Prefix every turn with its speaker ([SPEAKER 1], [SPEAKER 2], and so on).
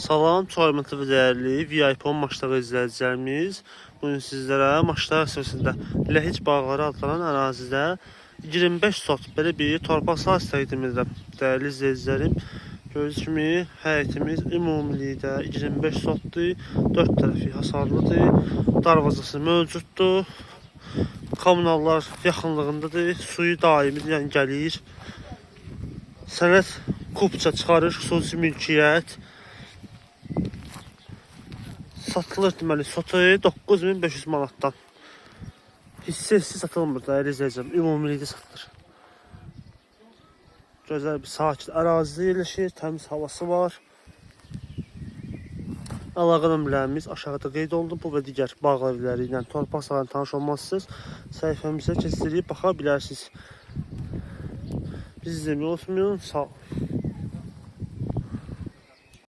[SPEAKER 1] Salam, çox hörmətli və dəyərli VIP 10 maçları izləyicilərimiz. Bugün sizlərə maçlar sırasında Ləhəc bağları adlanan ərazidə 25 sot belə bir torpaq sahəsi təqdim edirəm. Dəyərli izləyicilərim, gördüyünüz kimi həyətimiz ümumilikdə 25 sotdur, 4 tərəfi hasarlıdır, darvazası mövcuddur, kommunallar yaxınlığındadır, suyu daimi yəni gəlir, sənət kupça çıxarır, xüsusi mülkiyyət. Satılır deməli sotu 9500 manatdan. Hissəsi satılmır da izləyəcəm. Ümumilikdə satılır. Gözəl bir sakit ərazidə yerləşir, təmiz havası var. Əlaqə nömrələrimiz aşağıda qeyd olundu. Bu və digər bağ evləri ilə torpaq sahəsində tanış olmazsınız. Səhifəmizə keçirib baxa bilərsiniz. Bizi izləməyi unutmayın. Sağ olun.